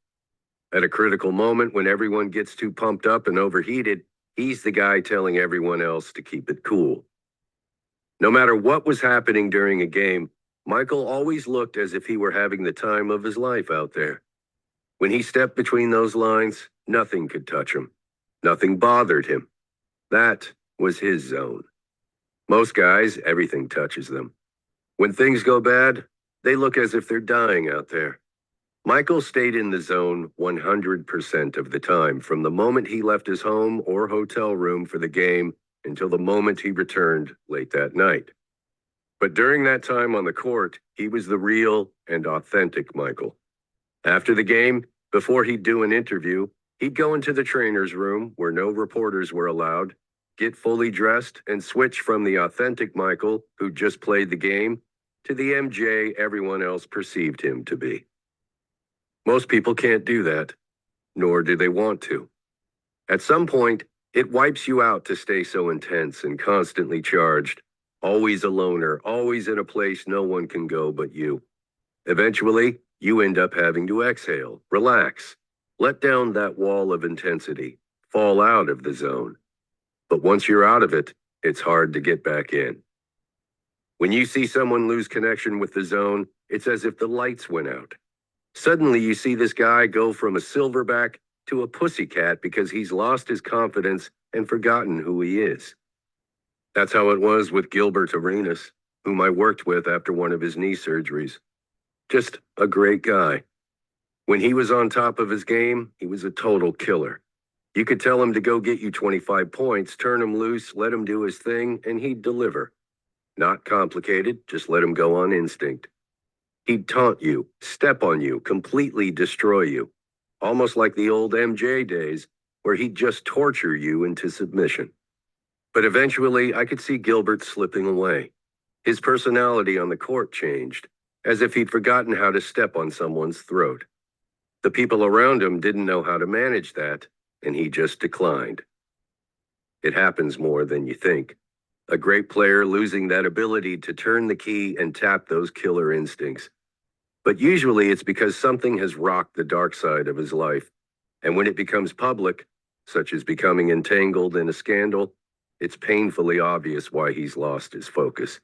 At a critical moment when everyone gets too pumped up and overheated, he's the guy telling everyone else to keep it cool. No matter what was happening during a game, Michael always looked as if he were having the time of his life out there. When he stepped between those lines, nothing could touch him. Nothing bothered him. That was his zone. Most guys, everything touches them. When things go bad, they look as if they're dying out there. Michael stayed in the zone 100% of the time, from the moment he left his home or hotel room for the game until the moment he returned late that night. But during that time on the court, he was the real and authentic Michael. After the game, before he'd do an interview, he'd go into the trainer's room where no reporters were allowed, get fully dressed, and switch from the authentic Michael, who just played the game, to the MJ everyone else perceived him to be. Most people can't do that, nor do they want to. At some point, it wipes you out to stay so intense and constantly charged, always a loner, always in a place no one can go but you. Eventually, you end up having to exhale, relax, let down that wall of intensity, fall out of the zone. But once you're out of it, it's hard to get back in. When you see someone lose connection with the zone, it's as if the lights went out. Suddenly, you see this guy go from a silverback to a pussycat because he's lost his confidence and forgotten who he is. That's how it was with Gilbert Arenas, whom I worked with after one of his knee surgeries. Just a great guy. When he was on top of his game, he was a total killer. You could tell him to go get you 25 points, turn him loose, let him do his thing, and he'd deliver. Not complicated, just let him go on instinct. He'd taunt you, step on you, completely destroy you. Almost like the old MJ days, where he'd just torture you into submission. But eventually, I could see Gilbert slipping away. His personality on the court changed, as if he'd forgotten how to step on someone's throat. The people around him didn't know how to manage that, and he just declined. It happens more than you think. A great player losing that ability to turn the key and tap those killer instincts. But usually it's because something has rocked the dark side of his life. And when it becomes public, such as becoming entangled in a scandal, it's painfully obvious why he's lost his focus.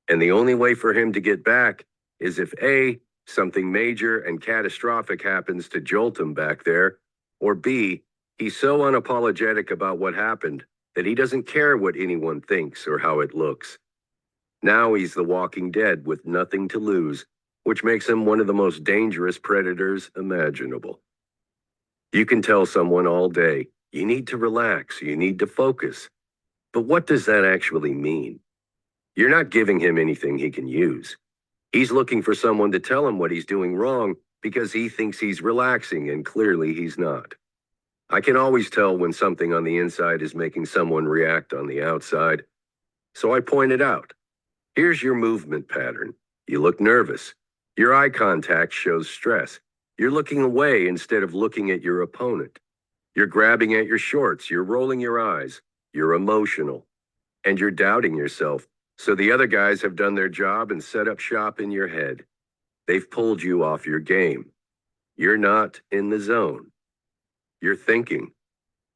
And the only way for him to get back is if A, something major and catastrophic happens to jolt him back there, or B, he's so unapologetic about what happened that he doesn't care what anyone thinks or how it looks. Now he's the walking dead with nothing to lose, which makes him one of the most dangerous predators imaginable. You can tell someone all day, you need to relax, you need to focus. But what does that actually mean? You're not giving him anything he can use. He's looking for someone to tell him what he's doing wrong because he thinks he's relaxing and clearly he's not. I can always tell when something on the inside is making someone react on the outside. So I point it out. Here's your movement pattern. You look nervous. Your eye contact shows stress. You're looking away instead of looking at your opponent. You're grabbing at your shorts. You're rolling your eyes. You're emotional. And you're doubting yourself. So the other guys have done their job and set up shop in your head. They've pulled you off your game. You're not in the zone. You're thinking.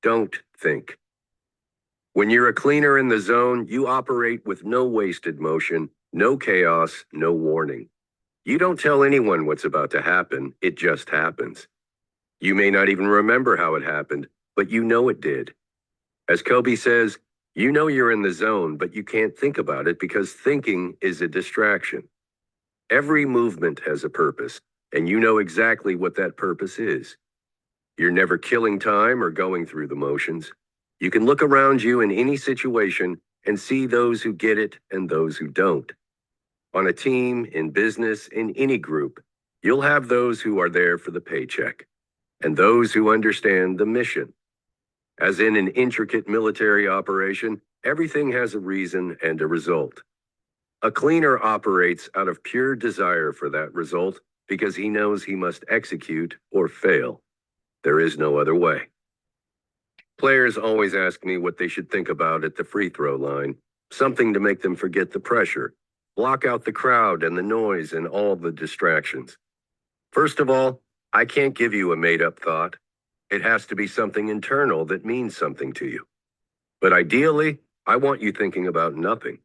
Don't think. When you're a cleaner in the zone, you operate with no wasted motion, no chaos, no warning. You don't tell anyone what's about to happen. It just happens. You may not even remember how it happened, but you know it did. As Kobe says, you know you're in the zone, but you can't think about it because thinking is a distraction. Every movement has a purpose, and you know exactly what that purpose is. You're never killing time or going through the motions. You can look around you in any situation and see those who get it and those who don't. On a team, in business, in any group, you'll have those who are there for the paycheck and those who understand the mission. As in an intricate military operation, everything has a reason and a result. A cleaner operates out of pure desire for that result because he knows he must execute or fail. There is no other way. Players always ask me what they should think about at the free throw line, something to make them forget the pressure, block out the crowd and the noise and all the distractions. First of all, I can't give you a made-up thought. It has to be something internal that means something to you. But ideally, I want you thinking about nothing.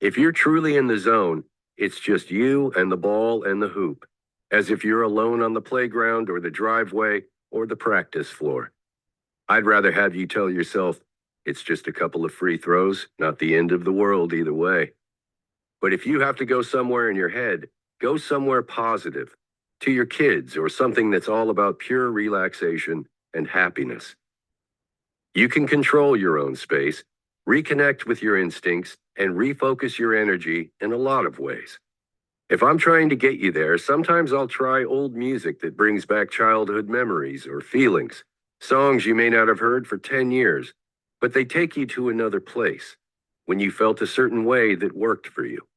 If you're truly in the zone, it's just you and the ball and the hoop, as if you're alone on the playground or the driveway or the practice floor. I'd rather have you tell yourself, it's just a couple of free throws, not the end of the world either way. But if you have to go somewhere in your head, go somewhere positive, to your kids or something that's all about pure relaxation and happiness. You can control your own space, reconnect with your instincts, and refocus your energy in a lot of ways. If I'm trying to get you there, sometimes I'll try old music that brings back childhood memories or feelings, songs you may not have heard for 10 years, but they take you to another place when you felt a certain way that worked for you.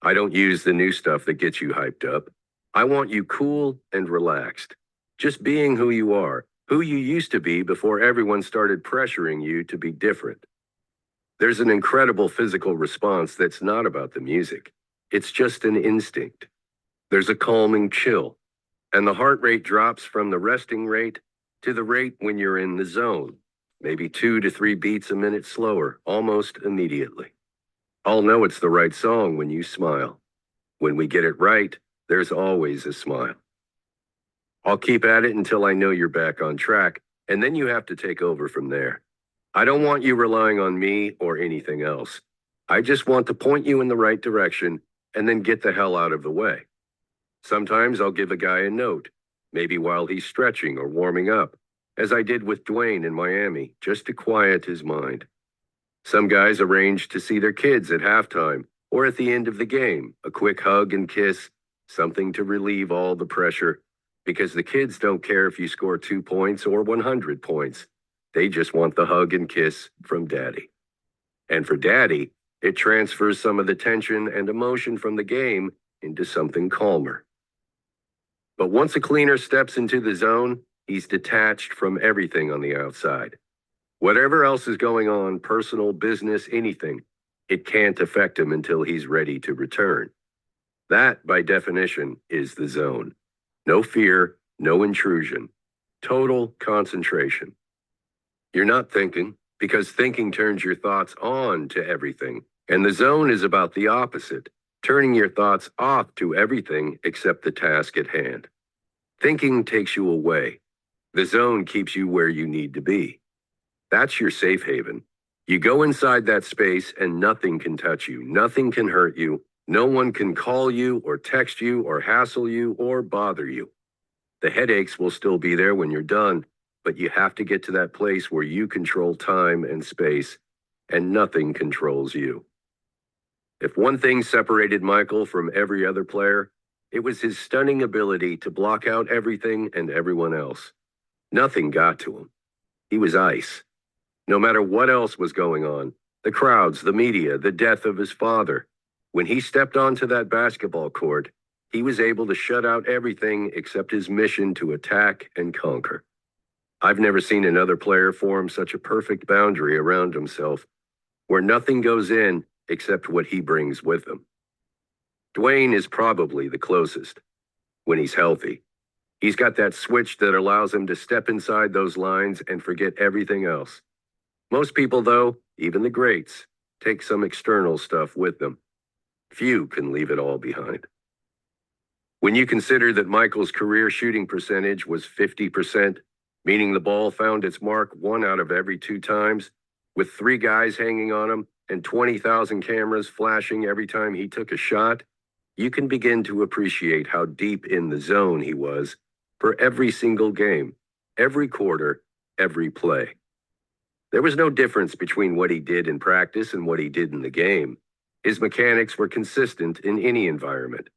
I don't use the new stuff that gets you hyped up. I want you cool and relaxed, just being who you are, who you used to be before everyone started pressuring you to be different. There's an incredible physical response that's not about the music. It's just an instinct. There's a calming chill, and the heart rate drops from the resting rate to the rate when you're in the zone, maybe 2 to 3 beats a minute slower, almost immediately. I'll know it's the right song when you smile. When we get it right, there's always a smile. I'll keep at it until I know you're back on track, and then you have to take over from there. I don't want you relying on me or anything else. I just want to point you in the right direction and then get the hell out of the way. Sometimes I'll give a guy a note, maybe while he's stretching or warming up, as I did with Dwayne in Miami, just to quiet his mind. Some guys arrange to see their kids at halftime or at the end of the game, a quick hug and kiss, something to relieve all the pressure, because the kids don't care if you score 2 points or 100 points. They just want the hug and kiss from daddy. And for daddy, it transfers some of the tension and emotion from the game into something calmer. But once a cleaner steps into the zone, he's detached from everything on the outside. Whatever else is going on, personal, business, anything, it can't affect him until he's ready to return. That, by definition, is the zone. No fear, no intrusion, total concentration. You're not thinking, because thinking turns your thoughts on to everything, and the zone is about the opposite, turning your thoughts off to everything except the task at hand. Thinking takes you away. The zone keeps you where you need to be. That's your safe haven. You go inside that space and nothing can touch you, nothing can hurt you, no one can call you or text you or hassle you or bother you. The headaches will still be there when you're done, but you have to get to that place where you control time and space, and nothing controls you. If one thing separated Michael from every other player, it was his stunning ability to block out everything and everyone else. Nothing got to him. He was ice. No matter what else was going on, the crowds, the media, the death of his father, when he stepped onto that basketball court, he was able to shut out everything except his mission to attack and conquer. I've never seen another player form such a perfect boundary around himself, where nothing goes in except what he brings with him. Dwayne is probably the closest, when he's healthy. He's got that switch that allows him to step inside those lines and forget everything else. Most people, though, even the greats, take some external stuff with them. Few can leave it all behind. When you consider that Michael's career shooting percentage was 50%, meaning the ball found its mark 1 out of every 2 times, with 3 guys hanging on him and 20,000 cameras flashing every time he took a shot, you can begin to appreciate how deep in the zone he was for every single game, every quarter, every play. There was no difference between what he did in practice and what he did in the game. His mechanics were consistent in any environment.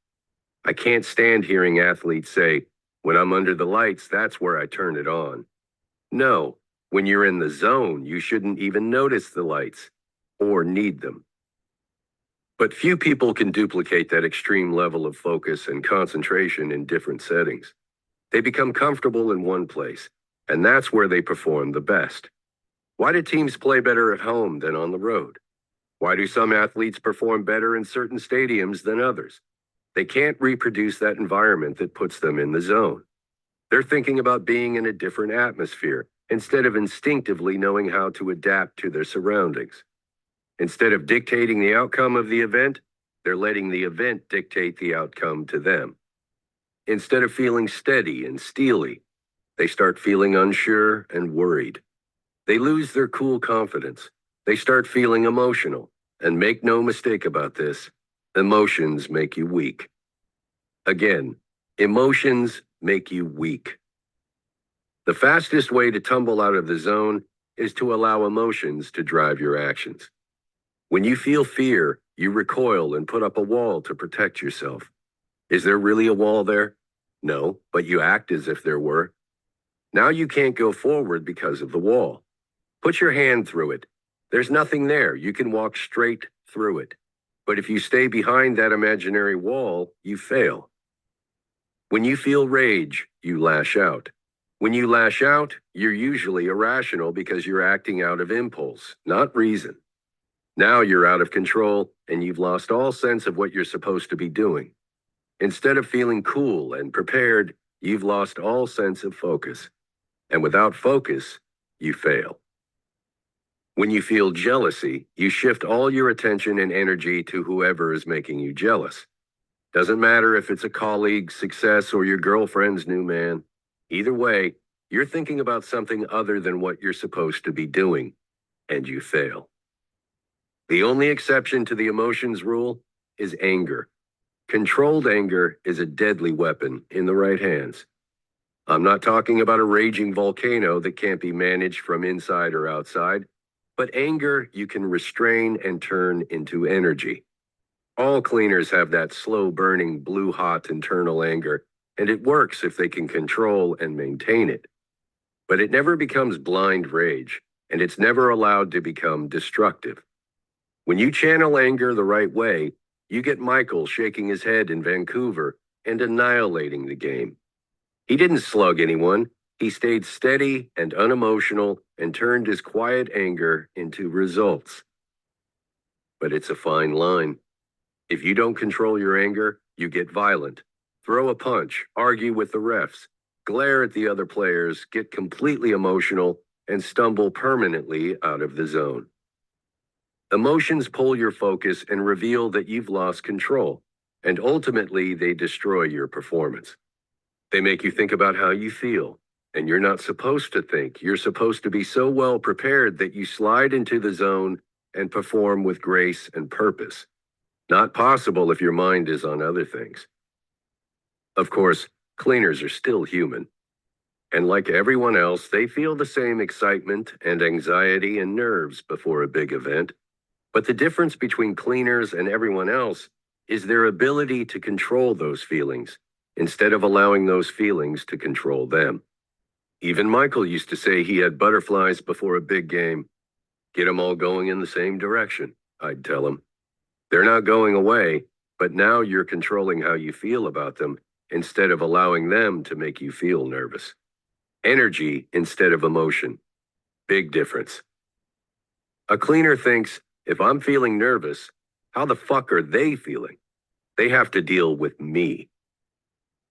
I can't stand hearing athletes say, "When I'm under the lights, that's where I turn it on." No, when you're in the zone, you shouldn't even notice the lights or need them. But few people can duplicate that extreme level of focus and concentration in different settings. They become comfortable in one place, and that's where they perform the best. Why do teams play better at home than on the road? Why do some athletes perform better in certain stadiums than others? They can't reproduce that environment that puts them in the zone. They're thinking about being in a different atmosphere instead of instinctively knowing how to adapt to their surroundings. Instead of dictating the outcome of the event, they're letting the event dictate the outcome to them. Instead of feeling steady and steely, they start feeling unsure and worried. They lose their cool confidence. They start feeling emotional. And make no mistake about this, emotions make you weak. Again, emotions make you weak. The fastest way to tumble out of the zone is to allow emotions to drive your actions. When you feel fear, you recoil and put up a wall to protect yourself. Is there really a wall there? No, but you act as if there were. Now you can't go forward because of the wall. Put your hand through it. There's nothing there. You can walk straight through it. But if you stay behind that imaginary wall, you fail. When you feel rage, you lash out. When you lash out, you're usually irrational because you're acting out of impulse, not reason. Now you're out of control and you've lost all sense of what you're supposed to be doing. Instead of feeling cool and prepared, you've lost all sense of focus. And without focus, you fail. When you feel jealousy, you shift all your attention and energy to whoever is making you jealous. Doesn't matter if it's a colleague's success or your girlfriend's new man. Either way, you're thinking about something other than what you're supposed to be doing, and you fail. The only exception to the emotions rule is anger. Controlled anger is a deadly weapon in the right hands. I'm not talking about a raging volcano that can't be managed from inside or outside, but anger you can restrain and turn into energy. All cleaners have that slow-burning, blue-hot internal anger, and it works if they can control and maintain it. But it never becomes blind rage, and it's never allowed to become destructive. When you channel anger the right way, you get Michael shaking his head in Vancouver and annihilating the game. He didn't slug anyone. He stayed steady and unemotional and turned his quiet anger into results. But it's a fine line. If you don't control your anger, you get violent, throw a punch, argue with the refs, glare at the other players, get completely emotional, and stumble permanently out of the zone. Emotions pull your focus and reveal that you've lost control, and ultimately they destroy your performance. They make you think about how you feel, and you're not supposed to think. You're supposed to be so well prepared that you slide into the zone and perform with grace and purpose. Not possible if your mind is on other things. Of course, cleaners are still human. And like everyone else, they feel the same excitement and anxiety and nerves before a big event. But the difference between cleaners and everyone else is their ability to control those feelings instead of allowing those feelings to control them. Even Michael used to say he had butterflies before a big game. Get them all going in the same direction, I'd tell him. They're not going away, but now you're controlling how you feel about them instead of allowing them to make you feel nervous. Energy instead of emotion. Big difference. A cleaner thinks, if I'm feeling nervous, how the fuck are they feeling? They have to deal with me.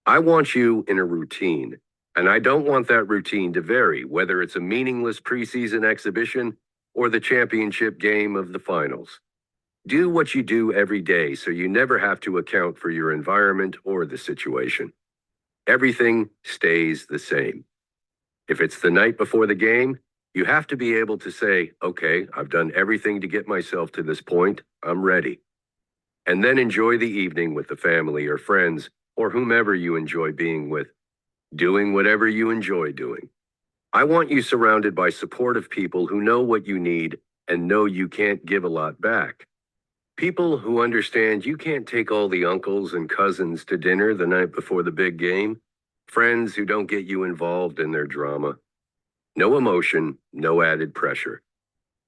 I want you in a routine, and I don't want that routine to vary, whether it's a meaningless preseason exhibition or the championship game of the finals. Do what you do every day so you never have to account for your environment or the situation. Everything stays the same. If it's the night before the game, you have to be able to say, okay, I've done everything to get myself to this point, I'm ready. And then enjoy the evening with the family or friends or whomever you enjoy being with, doing whatever you enjoy doing. I want you surrounded by supportive people who know what you need and know you can't give a lot back. People who understand you can't take all the uncles and cousins to dinner the night before the big game. Friends who don't get you involved in their drama. No emotion, no added pressure.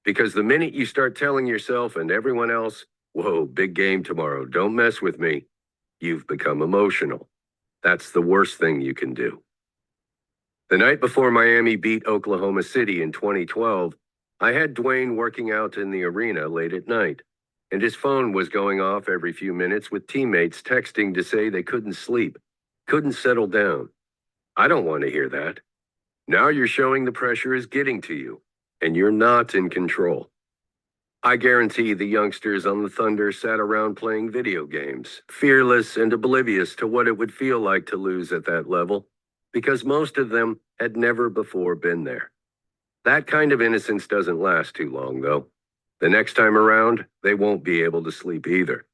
Because the minute you start telling yourself and everyone else, whoa, big game tomorrow, don't mess with me, you've become emotional. That's the worst thing you can do. The night before Miami beat Oklahoma City in 2012, I had Dwayne working out in the arena late at night. And his phone was going off every few minutes with teammates texting to say they couldn't sleep, couldn't settle down. I don't want to hear that. Now you're showing the pressure is getting to you, and you're not in control. I guarantee the youngsters on the Thunder sat around playing video games, fearless and oblivious to what it would feel like to lose at that level, because most of them had never before been there. That kind of innocence doesn't last too long, though. The next time around, they won't be able to sleep either.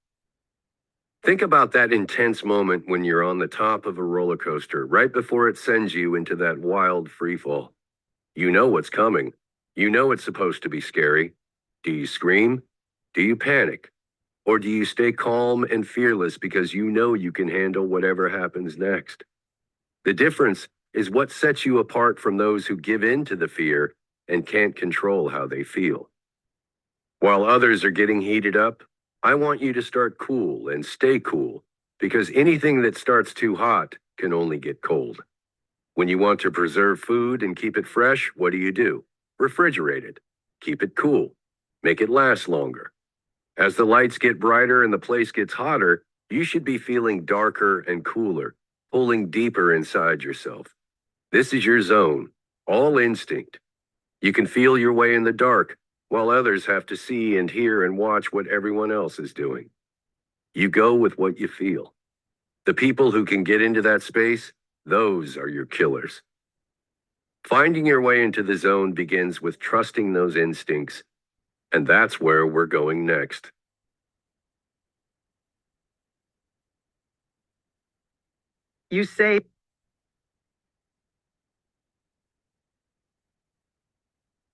Think about that intense moment when you're on the top of a roller coaster right before it sends you into that wild freefall. You know what's coming. You know it's supposed to be scary. Do you scream? Do you panic? Or do you stay calm and fearless because you know you can handle whatever happens next? The difference is what sets you apart from those who give in to the fear and can't control how they feel. While others are getting heated up, I want you to start cool and stay cool, because anything that starts too hot can only get cold. When you want to preserve food and keep it fresh, what do? Refrigerate it. Keep it cool. Make it last longer. As the lights get brighter and the place gets hotter, You should be feeling darker and cooler, pulling deeper inside yourself. This is your zone, all instinct. You can feel your way in the dark, while others have to see and hear and watch what everyone else is doing. You go with what you feel. The people who can get into that space, those are your killers. Finding your way into the zone begins with trusting those instincts, and that's where we're going next. You say